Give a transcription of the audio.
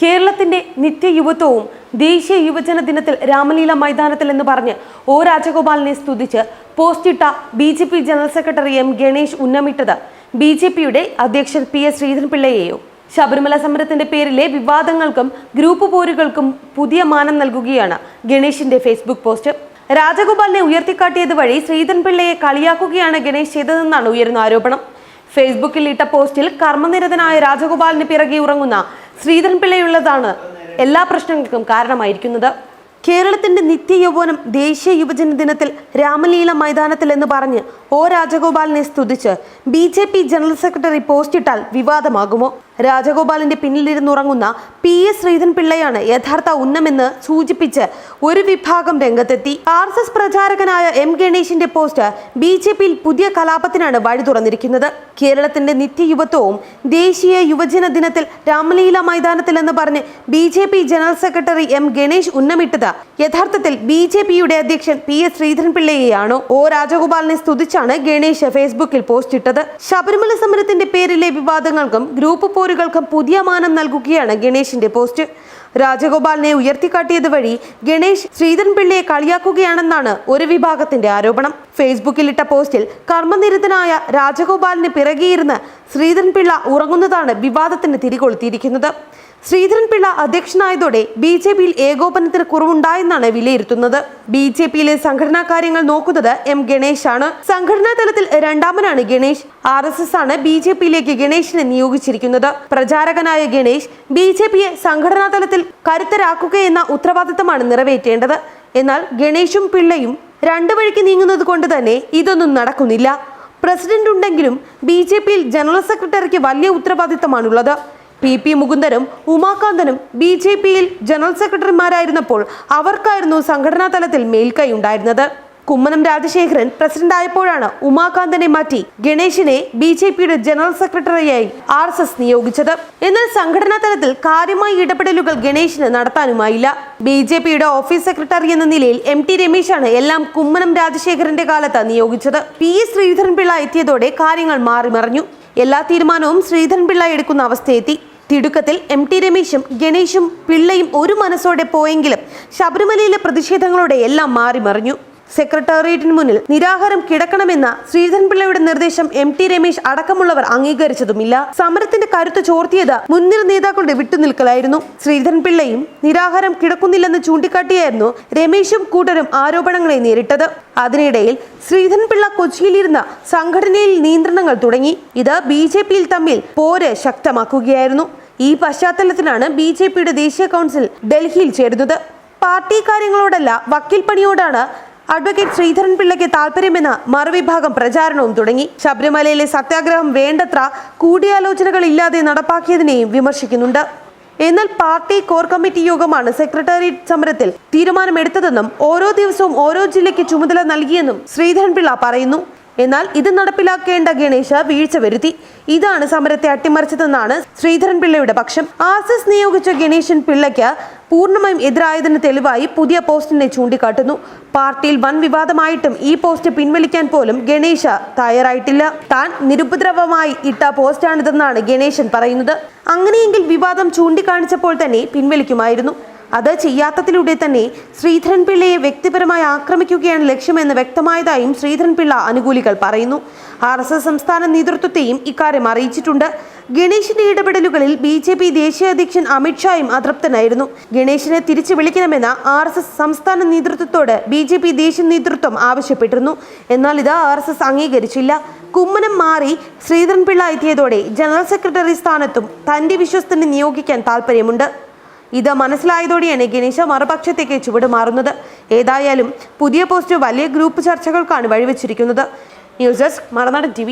കേരളത്തിന്റെ നിത്യയുവത്വവും ദേശീയ യുവജന ദിനത്തിൽ രാമലീല മൈതാനത്തിൽ എന്ന് പറഞ്ഞ് ഒ രാജഗോപാലിനെ സ്തുതിച്ച് പോസ്റ്റിട്ട BJP general secretary M Ganesh ഉന്നമിട്ടത് BJPയുടെ അധ്യക്ഷൻ PS ശ്രീധരൻപിള്ളയെയോ? ശബരിമല സമരത്തിന്റെ പേരിലെ വിവാദങ്ങൾക്കും ഗ്രൂപ്പ് പോരുകൾക്കും പുതിയ മാനം നൽകുകയാണ് ഗണേഷിന്റെ ഫേസ്ബുക്ക് പോസ്റ്റ്. രാജഗോപാലിനെ ഉയർത്തിക്കാട്ടിയത് വഴി ശ്രീധരൻപിള്ളയെ കളിയാക്കുകയാണ് ഗണേഷ് ചെയ്തതെന്നാണ് ഉയരുന്ന ആരോപണം. ഫേസ്ബുക്കിൽ ഇട്ട പോസ്റ്റിൽ കർമ്മനിരതനായ രാജഗോപാലിന് പിറകെ ഉറങ്ങുന്ന ശ്രീധരൻപിള്ളയുള്ളതാണ് എല്ലാ പ്രശ്നങ്ങൾക്കും കാരണമായിരിക്കുന്നത്. കേരളത്തിന്റെ നിത്യയൗവനം ദേശീയ യുവജന ദിനത്തിൽ രാമലീല മൈതാനത്തിൽ എന്ന് പറഞ്ഞ് ഒ രാജഗോപാലിനെ സ്തുതിച്ച് BJP ജനറൽ സെക്രട്ടറി പോസ്റ്റിട്ടാൽ വിവാദമാകുമോ? രാജഗോപാലിന്റെ പിന്നിലിരുന്നുറങ്ങുന്ന PS ശ്രീധരൻപിള്ളയാണ് യഥാർത്ഥ ഉന്നമെന്ന് സൂചിപ്പിച്ച് ഒരു വിഭാഗം രംഗത്തെത്തി. RSS പ്രചാരകനായ M ഗണേഷിന്റെ പോസ്റ്റ് BJPയിൽ പുതിയ കലാപത്തിനാണ് വഴി തുറന്നിരിക്കുന്നത്. കേരളത്തിന്റെ നിത്യയുവത്വവും ദേശീയ യുവജന ദിനത്തിൽ രാമലീല മൈതാനത്തിൽ എന്ന് പറഞ്ഞ് BJP general secretary M Ganesh ഉന്നമിട്ടത് യഥാർത്ഥത്തിൽ BJPയുടെ അധ്യക്ഷൻ PS ശ്രീധരൻപിള്ളയെയാണോ? ഒ രാജഗോപാലിനെ സ്തുതിച്ചാണ് ഗണേഷ് ഫേസ്ബുക്കിൽ പോസ്റ്റ് ഇട്ടത്. ശബരിമല സമരത്തിന്റെ പേരിലെ വിവാദങ്ങൾക്കും ഗ്രൂപ്പ് പോരുകൾക്കും പുതിയ മാനം നൽകുകയാണ് ഗണേഷിന്റെ പോസ്റ്റ്. രാജഗോപാലിനെ ഉയർത്തിക്കാട്ടിയത് വഴി ഗണേഷ് ശ്രീധരൻപിള്ളയെ കളിയാക്കുകയാണെന്നാണ് ഒരു വിഭാഗത്തിന്റെ ആരോപണം. ഫേസ്ബുക്കിൽ ഇട്ട പോസ്റ്റിൽ കർമ്മനിരതനായ രാജഗോപാലിന് പിറകെയിരുന്ന് ശ്രീധരൻപിള്ള ഉറങ്ങുന്നതാണ് വിവാദത്തിന് തിരികൊളുത്തിയിരിക്കുന്നത്. ശ്രീധരൻപിള്ള അധ്യക്ഷനായതോടെ BJPയിൽ ഏകോപനത്തിന് കുറവുണ്ടായെന്നാണ് വിലയിരുത്തുന്നത്. BJPയിലെ സംഘടനാ കാര്യങ്ങൾ നോക്കുന്നത് M ഗണേഷാണ്. സംഘടനാ തലത്തിൽ രണ്ടാമനാണ് ഗണേഷ്. RSS ആണ് BJPയിലേക്ക് ഗണേഷിനെ നിയോഗിച്ചിരിക്കുന്നത്. പ്രചാരകനായ ഗണേഷ് BJPയെ സംഘടനാ തലത്തിൽ കരുത്തരാക്കുകയെന്ന ഉത്തരവാദിത്തമാണ് നിറവേറ്റേണ്ടത്. എന്നാൽ ഗണേഷും പിള്ളയും രണ്ടു വഴിക്ക് നീങ്ങുന്നത് കൊണ്ട് തന്നെ ഇതൊന്നും നടക്കുന്നില്ല. പ്രസിഡന്റ് ഉണ്ടെങ്കിലും BJPയിൽ ജനറൽ സെക്രട്ടറിക്ക് വലിയ ഉത്തരവാദിത്തമാണുള്ളത്. PP മുകുന്ദനും ഉമാകാന്തനും BJPയിൽ ജനറൽ സെക്രട്ടറിമാരായിരുന്നപ്പോൾ അവർക്കായിരുന്നു സംഘടനാ തലത്തിൽ മേൽക്കൈ ഉണ്ടായിരുന്നത്. കുമ്മനം രാജശേഖരൻ പ്രസിഡന്റ് ആയപ്പോഴാണ് ഉമാകാന്തനെ മാറ്റി ഗണേഷിനെ BJPയുടെ ജനറൽ സെക്രട്ടറിയായി RSS നിയോഗിച്ചത്. എന്നാൽ സംഘടനാ തലത്തിൽ കാര്യമായ ഇടപെടലുകൾ ഗണേഷിന് നടത്താനുമായില്ല. BJPയുടെ ഓഫീസ് സെക്രട്ടറി എന്ന നിലയിൽ MT രമേശാണ് എല്ലാം കുമ്മനം രാജശേഖരന്റെ കാലത്ത് നിയോഗിച്ചത്. PS ശ്രീധരൻപിള്ള എത്തിയതോടെ കാര്യങ്ങൾ മാറിമറിഞ്ഞു. എല്ലാ തീരുമാനവും ശ്രീധരൻപിള്ള എടുക്കുന്ന അവസ്ഥയെത്തി. തിടുക്കത്തിൽ MT രമേശും ഗണേഷും പിള്ളയും ഒരു മനസ്സോടെ പോയെങ്കിലും ശബരിമലയിലെ പ്രതിഷേധങ്ങളോടെ എല്ലാം മാറിമറിഞ്ഞു. സെക്രട്ടേറിയറ്റിന് മുന്നിൽ നിരാഹാരം കിടക്കണമെന്ന ശ്രീധരൻപിള്ളയുടെ നിർദ്ദേശം MT രമേശ് അടക്കമുള്ളവർ അംഗീകരിച്ചതുമില്ല. സമരത്തിന്റെ കരുത്ത് ചോർത്തിയത് മുൻനിര നേതാക്കളുടെ വിട്ടുനിൽക്കലായിരുന്നു. ശ്രീധരൻപിള്ളയും നിരാഹാരം കിടക്കുന്നില്ലെന്ന് ചൂണ്ടിക്കാട്ടിയായിരുന്നു രമേശും കൂട്ടരും ആരോപണങ്ങളെ നേരിട്ടത്. അതിനിടയിൽ ശ്രീധരൻപിള്ള കൊച്ചിയിലിരുന്ന സംഘടനയിൽ നിയന്ത്രണങ്ങൾ തുടങ്ങി. ഇത് BJPയിൽ തമ്മിൽ പോര് ശക്തമാക്കുകയായിരുന്നു. ഈ പശ്ചാത്തലത്തിലാണ് BJPയുടെ ദേശീയ കൗൺസിൽ ഡൽഹിയിൽ ചേരുന്നത്. പാർട്ടി കാര്യങ്ങളോടല്ല വക്കീൽ പണിയോടാണ് അഡ്വക്കേറ്റ് ശ്രീധരൻപിള്ളയ്ക്ക് താല്പര്യമെന്ന മറുവിഭാഗം പ്രചാരണവും തുടങ്ങി. ശബരിമലയിലെ സത്യാഗ്രഹം വേണ്ടത്ര കൂടിയാലോചനകളില്ലാതെ നടപ്പാക്കിയതിനെയും വിമർശിക്കുന്നുണ്ട്. എന്നാൽ പാർട്ടി കോർ കമ്മിറ്റി യോഗമാണ് സെക്രട്ടേറിയറ്റ് സമരത്തിൽ തീരുമാനമെടുത്തതെന്നും ഓരോ ദിവസവും ഓരോ ജില്ലയ്ക്ക് ചുമതല നൽകിയെന്നും ശ്രീധരൻപിള്ള പറയുന്നു. എന്നാൽ ഇത് നടപ്പിലാക്കേണ്ട ഗണേശ് വീഴ്ച വരുത്തി. ഇതാണ് സമരത്തെ അട്ടിമറിച്ചതെന്നാണ് ശ്രീധരൻപിള്ളയുടെ പക്ഷം. RSS നിയോഗിച്ച ഗണേശൻ പിള്ളയ്ക്ക് പൂർണ്ണമായും എതിരായതിന് തെളിവായി പുതിയ പോസ്റ്റിനെ ചൂണ്ടിക്കാട്ടുന്നു. പാർട്ടിയിൽ വൻ വിവാദമായിട്ടും ഈ പോസ്റ്റ് പിൻവലിക്കാൻ പോലും ഗണേശ് തയ്യാറായിട്ടില്ല. താൻ നിരുപദ്രവമായി ഇട്ട പോസ്റ്റാണിതെന്നാണ് ഗണേശൻ പറയുന്നത്. അങ്ങനെയെങ്കിൽ വിവാദം ചൂണ്ടിക്കാണിച്ചപ്പോൾ തന്നെ പിൻവലിക്കുമായിരുന്നു. അത് ചെയ്യാത്തതിലൂടെ തന്നെ ശ്രീധരൻപിള്ളയെ വ്യക്തിപരമായി ആക്രമിക്കുകയാണ് ലക്ഷ്യമെന്ന് വ്യക്തമായതായും ശ്രീധരൻപിള്ള അനുകൂലികൾ പറയുന്നു. RSS സംസ്ഥാന നേതൃത്വത്തെയും ഇക്കാര്യം അറിയിച്ചിട്ടുണ്ട്. ഗണേഷിന്റെ ഇടപെടലുകളിൽ BJP ദേശീയ അധ്യക്ഷൻ അമിത്ഷായും അതൃപ്തനായിരുന്നു. ഗണേഷിനെ തിരിച്ചു വിളിക്കണമെന്ന RSS സംസ്ഥാന നേതൃത്വത്തോട് BJP ദേശീയ നേതൃത്വം ആവശ്യപ്പെട്ടിരുന്നു. എന്നാൽ ഇത് RSS അംഗീകരിച്ചില്ല. കുമ്മനം മാറി ശ്രീധരൻപിള്ള എത്തിയതോടെ ജനറൽ സെക്രട്ടറി സ്ഥാനത്തും തന്റെ വിശ്വസ്തനെ നിയോഗിക്കാൻ താല്പര്യമുണ്ട്. ഇത് മനസ്സിലായതോടെയാണ് ഗണേശ മറുപക്ഷത്തേക്ക് ചുവടുമാറുന്നത്. ഏതായാലും പുതിയ പോസ്റ്റ് വലിയ ഗ്രൂപ്പ് ചർച്ചകൾക്കാണ് വഴിവെച്ചിരിക്കുന്നത്. ന്യൂസ് ഡെസ്ക് മറുനാടൻ TV.